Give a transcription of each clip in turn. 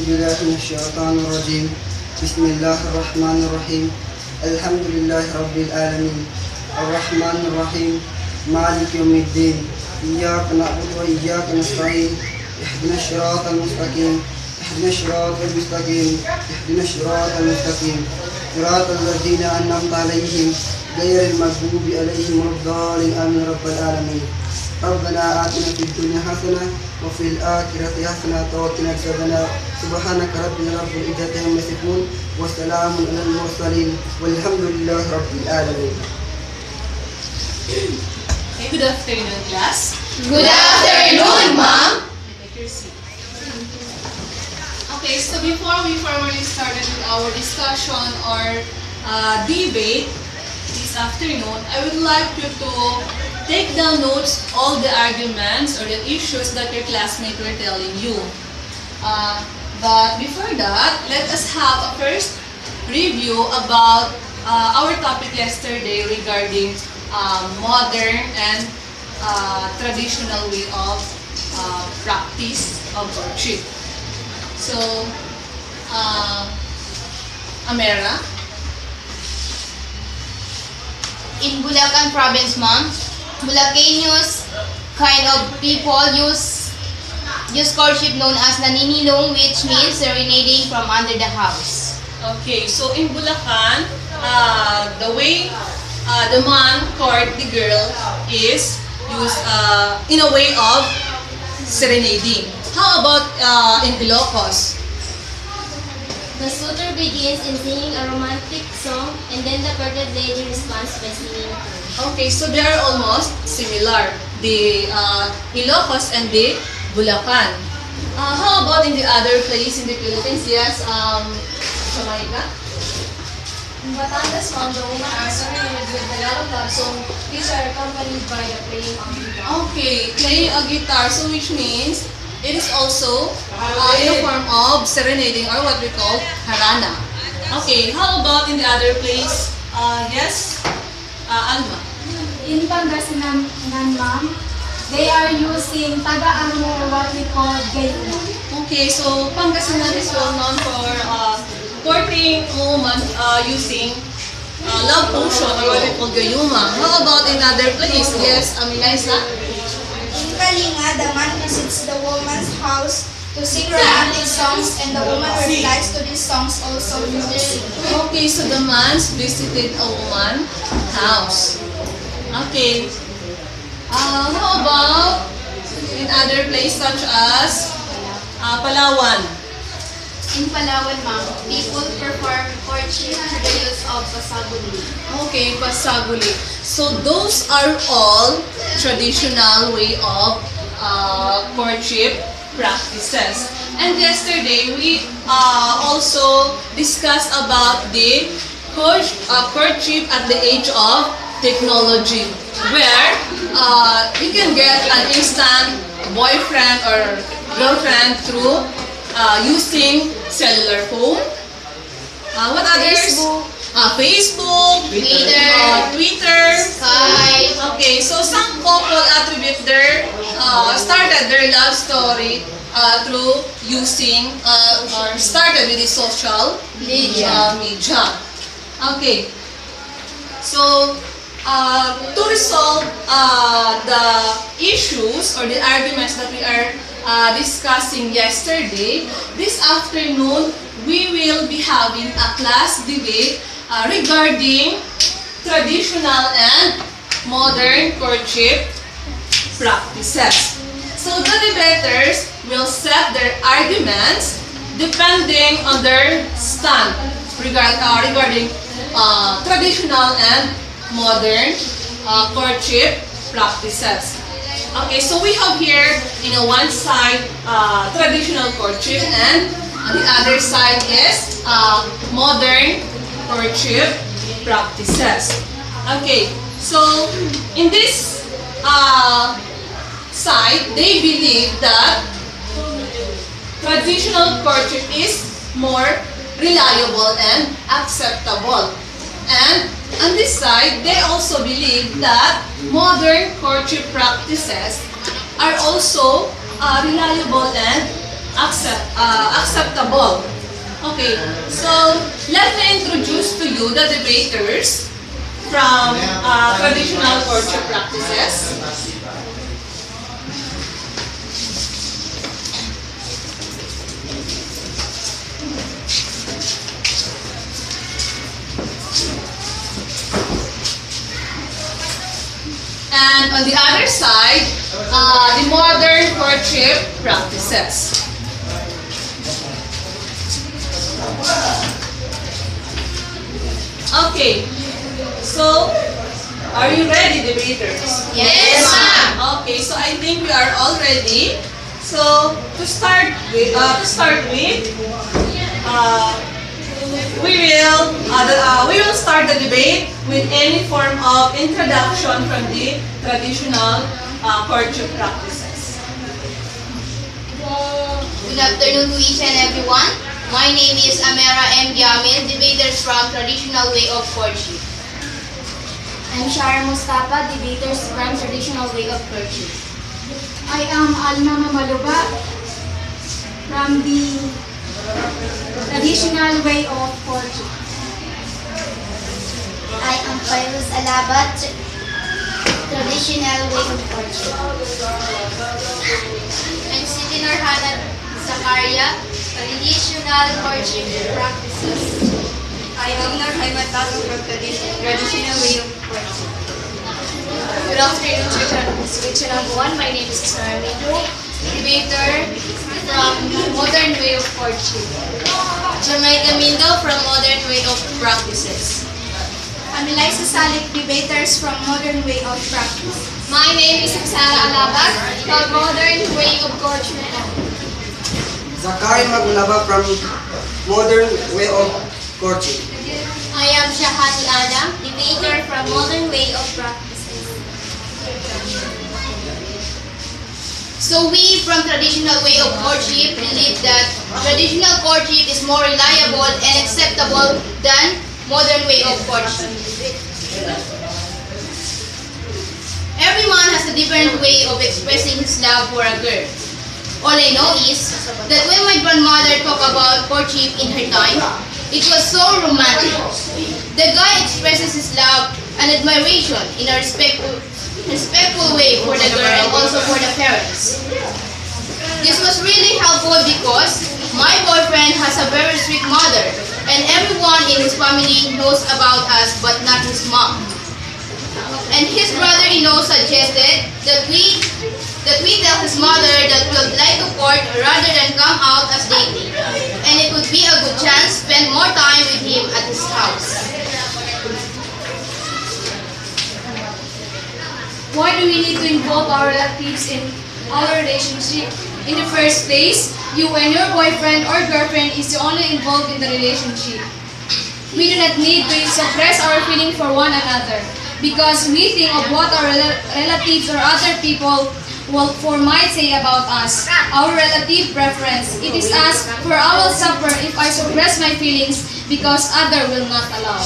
بالله من الشيطان الرجيم. بسم الله الرحمن الرحيم. الحمد لله رب العالمين الرحمن الرحيم مالك يوم الدين. إياك نعبد وإياك نستعين. اهدنا الصراط المستقيم اهدنا الصراط المستقيم اهدنا الصراط المستقيم صراط الذين أنعمت عليهم غير المغضوب عليهم ولا الضالين آمين رب العالمين. ربنا آتنا في الدنيا حسنة وفي الآخرة حسنة وقنا عذاب النار. سبحانك ربنا رب العزة عما يصفون وسلام على المرسلين والحمد لله رب العالمين. Okay, good afternoon, class. Good afternoon, Ma'am. Take your seat. Okay, so before we formally started with our discussion or debate this afternoon, I would like you to take down notes all the arguments or the issues that your classmates were telling you. But before that, let us have a first review about our topic yesterday regarding modern and traditional way of practice of courtship. So, Amera? In Bulacan province, Ma'am, Bulacanos kind of people use courtship known as naninilong, which means serenading from under the house. Okay, so in Bulacan, the way the man court the girl is used in a way of serenading. How about in Ilocos? The suitor begins in singing a romantic song and then the courted lady responds by singing too. Okay, so they are almost similar, the Ilocos and the Bulacan. How about in the other place in the Philippines? Yes, Jamaica? In Batangas, Ma'am, the women are serenaded with a lot of love song. These are accompanied by the playing of guitar. Okay, playing a guitar, so which means it is also in a form of serenading or what we call harana. Okay, how about in the other place? Yes, Alma. In Pangasinan, Ma'am, they are using taga-amo or what we call gayuma. Okay, so Pangasinan is well known for courting a woman using love potion or what we call gayuma. How about in other place? Yes, Aminaysa? In Kalinga, the man visits the woman's house to sing romantic songs and the woman replies to these songs also in music. Okay, so the man visited a woman's house. Okay. How about in other places such as Palawan? In Palawan, Ma'am, people perform courtship through the use of pasaguli. Okay, pasaguli. So those are all traditional way of courtship practices. And yesterday we also discussed about the courtship at the age of technology, where you can get an instant boyfriend or girlfriend through using cellular phone. What others? Facebook, Twitter, Skype. Okay, so some couple attribute started their love story through using or started with the social media. Okay, so to resolve the issues or the arguments that we are discussing yesterday, this afternoon we will be having a class debate regarding traditional and modern courtship practices. So the debaters will set their arguments depending on their stand regarding traditional and modern courtship practices. Okay, so we have here in one side traditional courtship and on the other side is modern courtship practices. Okay, so in this side, they believe that traditional courtship is more reliable and acceptable. And on this side, they also believe that modern courtship practices are also reliable and acceptable. Okay, so let me introduce to you the debaters from traditional courtship practices. And on the other side, the modern courtship practices. Okay, so are you ready, debaters? Yes, ma'am. Okay, so I think we are all ready. So to start with, we will start the debate with any form of introduction from the traditional courtship practices. Good afternoon to each and everyone. My name is Amera M. Jamil, debaters from Traditional Way of Courtship. I'm Shara Mustafa, debaters from Traditional Way of Courtship. I am Alma Mamaluba from the Traditional Way of Courtship. I am Fairuz Alabat, Traditional Way of Courtship. I'm Siti Norhana Zakaria, Traditional Courtship Practices. I am Norhaimat Tato from Traditional Way of Courtship. Good afternoon, switch number 1. My name is Samraida, debater from Modern Way of Courtship. Jamaica Mindo from Modern Way of Practices. I'm Eliza Salik, debaters from Modern Way of Practice. My name is Sarah Alabat, from Modern Way of Courtship. Zakari Magulaba from Modern Way of Courtship. I am Shahani Adam, debater from Modern Way of Practices. So we from Traditional Way of Courtship believe that traditional courtship is more reliable and acceptable than Modern Way of Courtship. Everyone has a different way of expressing his love for a girl. All I know is that when my grandmother talked about courtship in her time, it was so romantic. The guy expresses his love and admiration in a respectful way for the girl and also for the parents. This was really helpful because my boyfriend has a very strict mother and everyone in his family knows about us but not his mom. And his brother-in-law suggested that we tell his mother that we would like to court rather than come out as dating. And it would be a good chance to spend more time with him at his house. Why do we need to involve our relatives in our relationship? In the first place, you and your boyfriend or girlfriend is the only involved in the relationship. We do not need to suppress our feeling for one another because we think of what our relatives or other people might say about us. Our relative preference. It is us, for I will suffer if I suppress my feelings because other will not allow.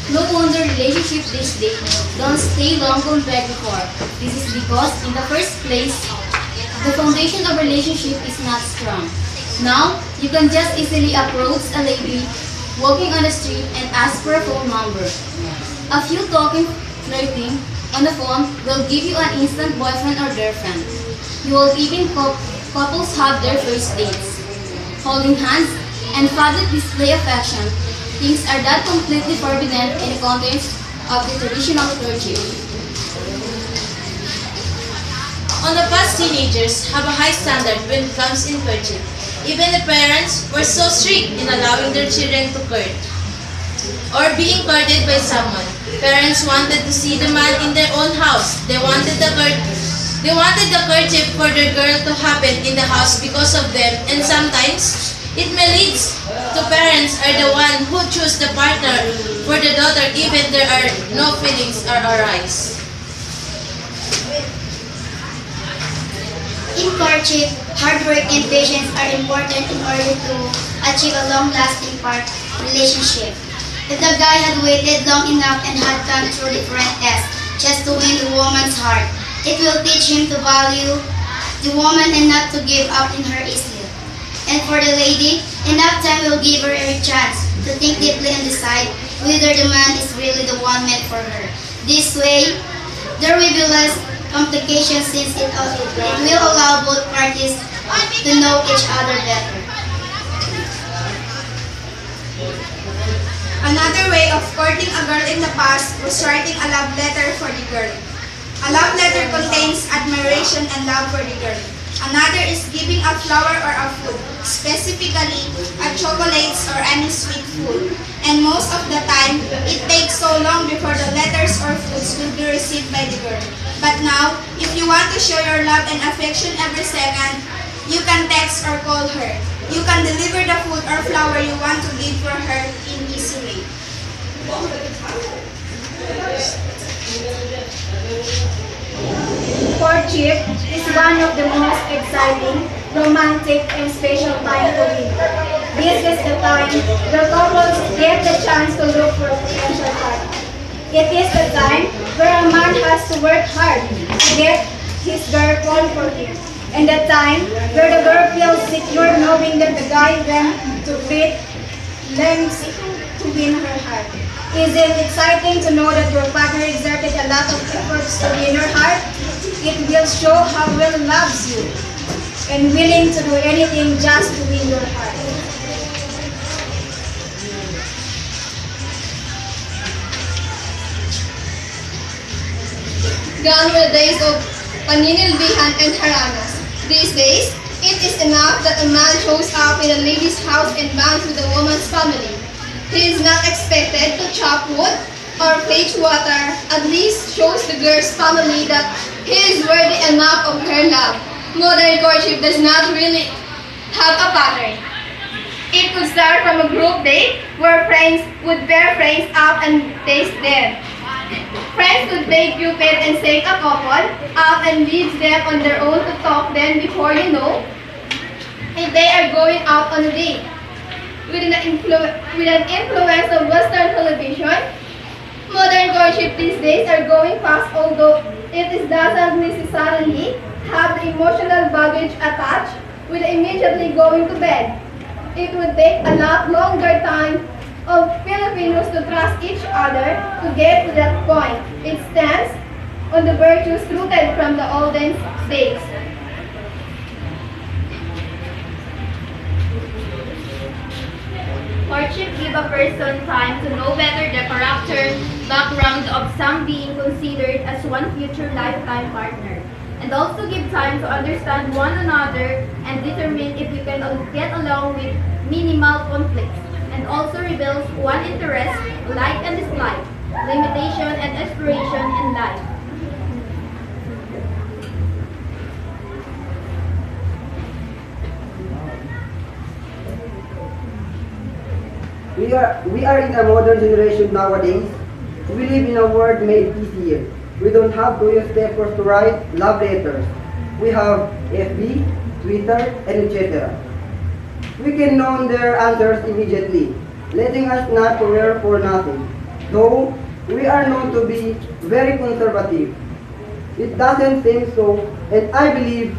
No wonder relationships these days don't stay long compared before. This is because, in the first place, the foundation of relationship is not strong. Now, you can just easily approach a lady walking on the street and ask for a phone number. A few talking, flirting on the phone will give you an instant boyfriend or girlfriend. You will even couples have their first dates. Holding hands and public display affection. Things are that completely forbidden in the context of the traditional courtship. On the past, teenagers have a high standard when it comes in courtship. Even the parents were so strict in allowing their children to court or being courted by someone. Parents wanted to see the man in their own house. They wanted the courtship for their girl to happen in the house because of them, and sometimes it may lead to parents are the one who choose the partner for the daughter even there are no feelings are arise. In courtship, hard work and patience are important in order to achieve a long-lasting relationship. If the guy had waited long enough and had gone through different tests just to win the woman's heart, It will teach him to value the woman and not to give up in her easily. And for the lady, enough time will give her a chance to think deeply and decide whether the man is really the one meant for her. This way, there will be less complications since it will allow both parties to know each other better. Another way of courting a girl in the past was writing a love letter for the girl. A love letter contains admiration and love for the girl. Another is giving a flower or a food, specifically a chocolates or any sweet food. And most of the time, it takes so long before the letters or foods will be received by the girl. But now, if you want to show your love and affection every second, you can text or call her. You can deliver the food or flower you want to give for her in easy way. Courtship is one of the most exciting, romantic, and special time for me. This is the time the couples get the chance to look for potential partner. It is the time where a man has to work hard to get his girl fall for him, and the time where the girl feels secure knowing that the guy went to treat them to win her heart. Is it exciting to know that your partner exerted a lot of efforts to win your heart? It will show how well he loves you and willing to do anything just to win your heart. Gone were the days of paninilbihan and haranas. These days, it is enough that a man shows up in a lady's house and bangs with a woman's family. He is not expected to chop wood or fetch water, at least shows the girl's family that he is worthy enough of her love. Modern courtship does not really have a pattern. It could start from a group date where friends would pair friends up and taste them. Friends could play Cupid and take a couple up and leave them on their own to talk them before you know if they are going out on a date. With an influence of Western television, modern courtship these days are going fast, although it doesn't necessarily have the emotional baggage attached with immediately going to bed. It would take a lot longer time of Filipinos to trust each other to get to that point. It stands on the virtues rooted from the olden days. Courtship gives a person time to know better the character, background of some being considered as one future lifetime partner, and also give time to understand one another and determine if you can get along with minimal conflicts, and also reveals one interest, like and dislike, limitation and aspiration in life. We are in a modern generation nowadays. We live in a world made easier. We don't have to use papers to write love letters. We have FB, Twitter, and etc. We can know their answers immediately, letting us not to worry for nothing. Though we are known to be very conservative, it doesn't seem so, and I believe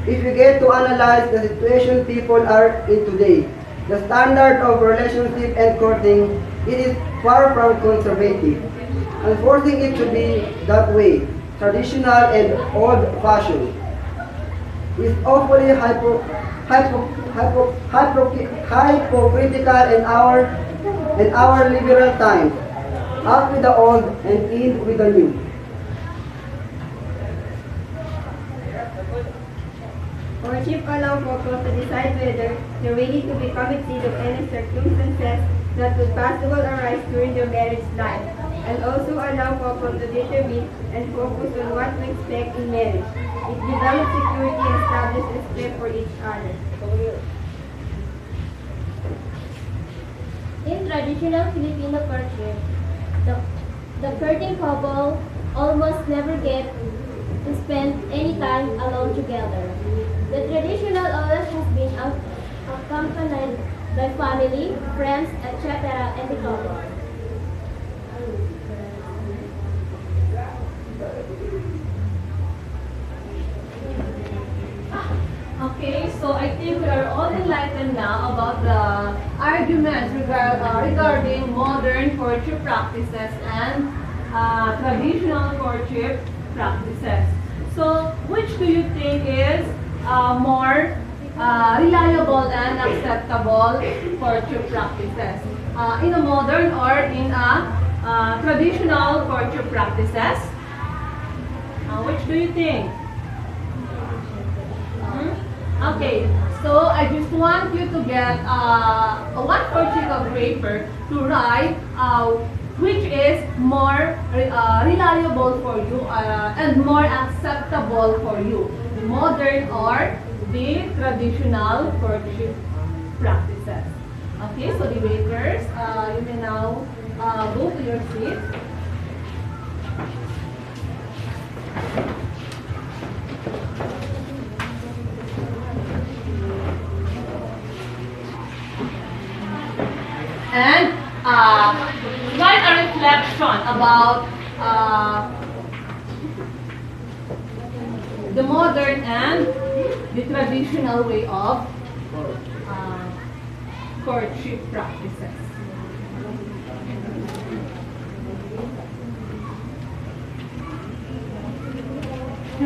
if we get to analyze the situation people are in today, the standard of relationship and courting, it is far from conservative, and forcing it to be that way, traditional and old-fashioned, is awfully hypocritical in our liberal times. Out with the old and in with the new. Courtship allows couples to decide whether they're ready to be committed of any circumstances that could possibly arise during their marriage life, and also allow couples to determine and focus on what to expect in marriage. It develops security and establishes respect for each other. In traditional Filipino courtship, the courting couple almost never get to spend any time alone together. The traditional always has been accompanied by family, friends, etc. and the couple. Okay, so I think we are all enlightened now about the arguments regarding modern courtship practices and traditional courtship practices. So, which do you think is more reliable and acceptable courtship practices? In a modern or in a traditional courtship practices? Which do you think? Okay, so I just want you to get one more sheet of paper to write which is more reliable for you and more acceptable for you, the modern or the traditional courtship practices. Okay, so debaters, you may now go to your seat. And write a reflection about the modern and the traditional way of courtship practices.